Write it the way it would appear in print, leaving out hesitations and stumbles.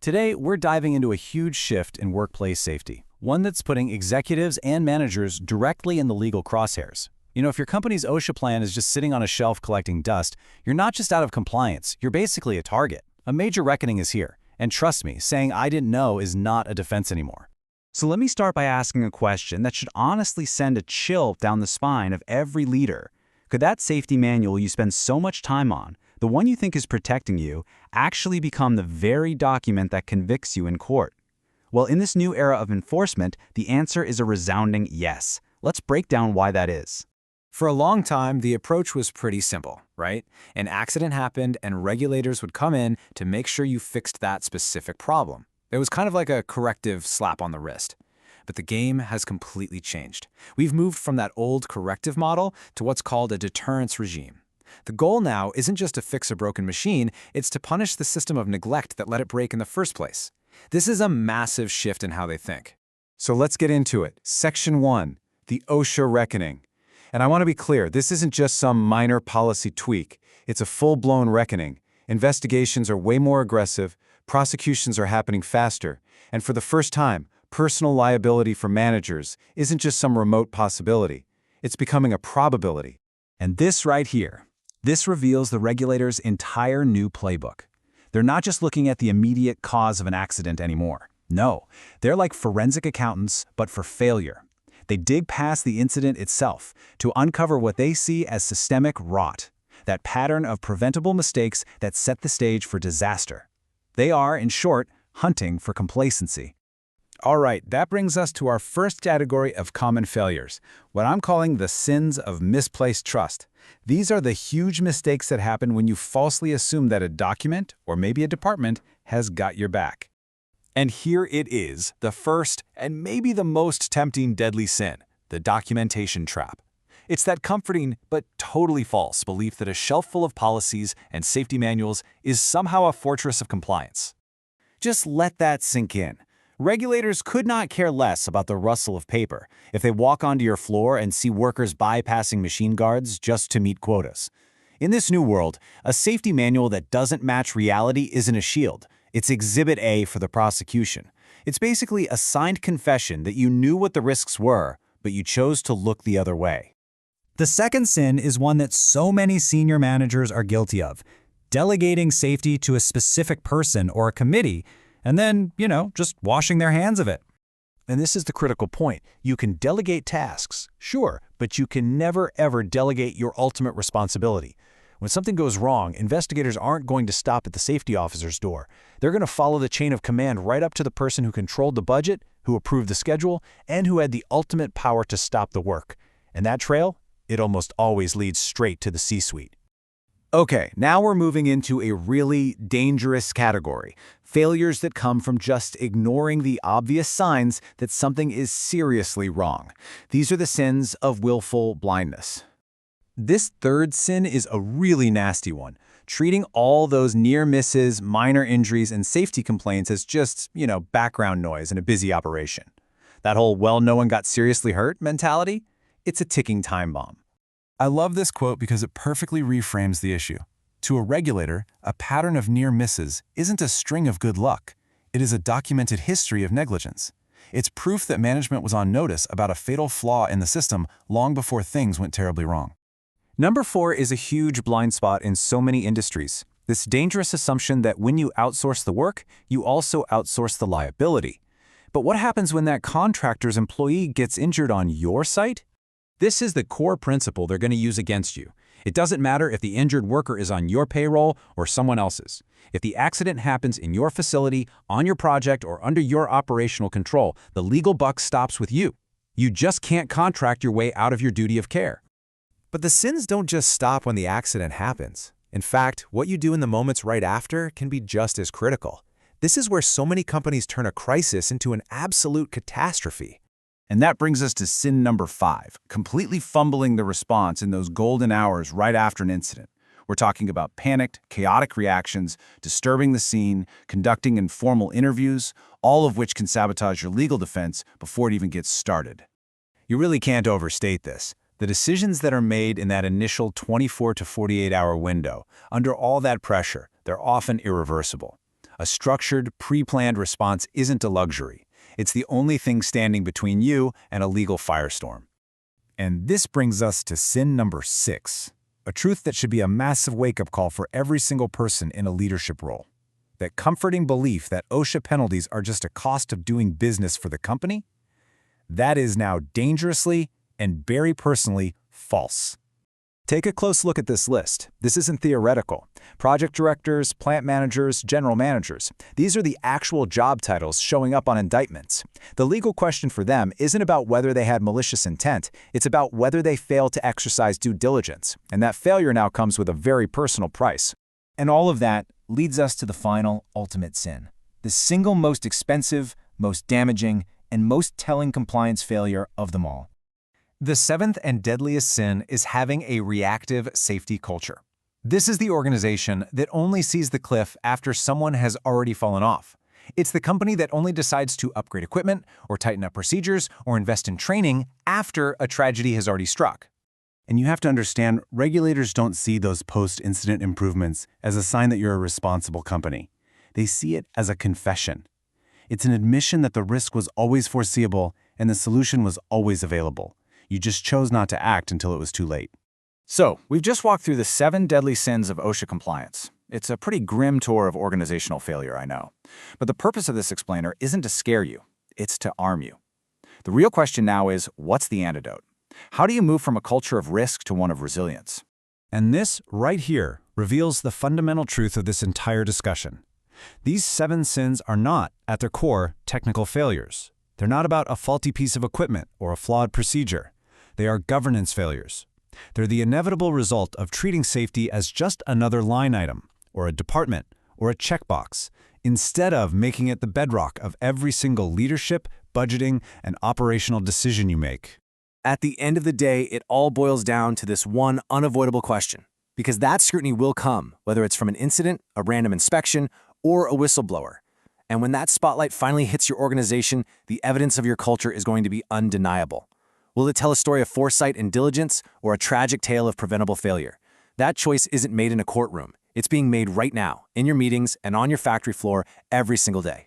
Today, we're diving into a huge shift in workplace safety, one that's putting executives and managers directly in the legal crosshairs. If your company's OSHA plan is just sitting on a shelf collecting dust, you're not just out of compliance, you're basically a target. A major reckoning is here, and trust me, saying I didn't know is not a defense anymore. So let me start by asking a question that should honestly send a chill down the spine of every leader. Could that safety manual you spend so much time on, the one you think is protecting you, actually become the very document that convicts you in court? Well, in this new era of enforcement, the answer is a resounding yes. Let's break down why that is. For a long time, the approach was pretty simple, right? An accident happened and regulators would come in to make sure you fixed that specific problem. It was kind of like a corrective slap on the wrist. But the game has completely changed. We've moved from that old corrective model to what's called a deterrence regime. The goal now isn't just to fix a broken machine, it's to punish the system of neglect that let it break in the first place. This is a massive shift in how they think. So let's get into it. Section 1, the OSHA reckoning. And I want to be clear, this isn't just some minor policy tweak. It's a full-blown reckoning. Investigations are way more aggressive, prosecutions are happening faster, and for the first time, personal liability for managers isn't just some remote possibility. It's becoming a probability. And this right here, this reveals the regulators' entire new playbook. They're not just looking at the immediate cause of an accident anymore. No, they're like forensic accountants, but for failure. They dig past the incident itself to uncover what they see as systemic rot, that pattern of preventable mistakes that set the stage for disaster. They are, in short, hunting for complacency. All right, that brings us to our first category of common failures, what I'm calling the sins of misplaced trust. These are the huge mistakes that happen when you falsely assume that a document, or maybe a department, has got your back. And here it is, the first and maybe the most tempting deadly sin, the documentation trap. It's that comforting but totally false belief that a shelf full of policies and safety manuals is somehow a fortress of compliance. Just let that sink in. Regulators could not care less about the rustle of paper if they walk onto your floor and see workers bypassing machine guards just to meet quotas. In this new world, a safety manual that doesn't match reality isn't a shield. It's Exhibit A for the prosecution. It's basically a signed confession that you knew what the risks were, but you chose to look the other way. The second sin is one that so many senior managers are guilty of: delegating safety to a specific person or a committee, and then, just washing their hands of it. And this is the critical point. You can delegate tasks, sure, but you can never, ever delegate your ultimate responsibility. When something goes wrong, investigators aren't going to stop at the safety officer's door. They're going to follow the chain of command right up to the person who controlled the budget, who approved the schedule, and who had the ultimate power to stop the work. And that trail, it almost always leads straight to the C-suite. Okay, now we're moving into a really dangerous category. Failures that come from just ignoring the obvious signs that something is seriously wrong. These are the sins of willful blindness. This third sin is a really nasty one, treating all those near misses, minor injuries, and safety complaints as just, background noise in a busy operation. That whole, well, no one got seriously hurt mentality? It's a ticking time bomb. I love this quote because it perfectly reframes the issue. To a regulator, a pattern of near misses isn't a string of good luck. It is a documented history of negligence. It's proof that management was on notice about a fatal flaw in the system long before things went terribly wrong. Number 4 is a huge blind spot in so many industries. This dangerous assumption that when you outsource the work, you also outsource the liability. But what happens when that contractor's employee gets injured on your site? This is the core principle they're going to use against you. It doesn't matter if the injured worker is on your payroll or someone else's. If the accident happens in your facility, on your project, or under your operational control, the legal buck stops with you. You just can't contract your way out of your duty of care. But the sins don't just stop when the accident happens. In fact, what you do in the moments right after can be just as critical. This is where so many companies turn a crisis into an absolute catastrophe. And that brings us to sin number 5, completely fumbling the response in those golden hours right after an incident. We're talking about panicked, chaotic reactions, disturbing the scene, conducting informal interviews, all of which can sabotage your legal defense before it even gets started. You really can't overstate this. The decisions that are made in that initial 24 to 48-hour window, under all that pressure, they're often irreversible. A structured, pre-planned response isn't a luxury. It's the only thing standing between you and a legal firestorm. And this brings us to sin number 6, a truth that should be a massive wake-up call for every single person in a leadership role. That comforting belief that OSHA penalties are just a cost of doing business for the company, that is now dangerously and very personally false. Take a close look at this list. This isn't theoretical. Project directors, plant managers, general managers. These are the actual job titles showing up on indictments. The legal question for them isn't about whether they had malicious intent. It's about whether they failed to exercise due diligence. And that failure now comes with a very personal price. And all of that leads us to the final, ultimate sin. The single most expensive, most damaging, and most telling compliance failure of them all. The 7th and deadliest sin is having a reactive safety culture. This is the organization that only sees the cliff after someone has already fallen off. It's the company that only decides to upgrade equipment or tighten up procedures or invest in training after a tragedy has already struck. And you have to understand, regulators don't see those post-incident improvements as a sign that you're a responsible company. They see it as a confession. It's an admission that the risk was always foreseeable and the solution was always available. You just chose not to act until it was too late. So, we've just walked through the 7 deadly sins of OSHA compliance. It's a pretty grim tour of organizational failure, I know. But the purpose of this explainer isn't to scare you, it's to arm you. The real question now is, what's the antidote? How do you move from a culture of risk to one of resilience? And this, right here, reveals the fundamental truth of this entire discussion. These 7 sins are not, at their core, technical failures. They're not about a faulty piece of equipment or a flawed procedure. They are governance failures. They're the inevitable result of treating safety as just another line item, or a department, or a checkbox, instead of making it the bedrock of every single leadership, budgeting, and operational decision you make. At the end of the day, it all boils down to this one unavoidable question. Because that scrutiny will come, whether it's from an incident, a random inspection, or a whistleblower. And when that spotlight finally hits your organization, the evidence of your culture is going to be undeniable. Will it tell a story of foresight and diligence, or a tragic tale of preventable failure? That choice isn't made in a courtroom. It's being made right now, in your meetings and on your factory floor every single day.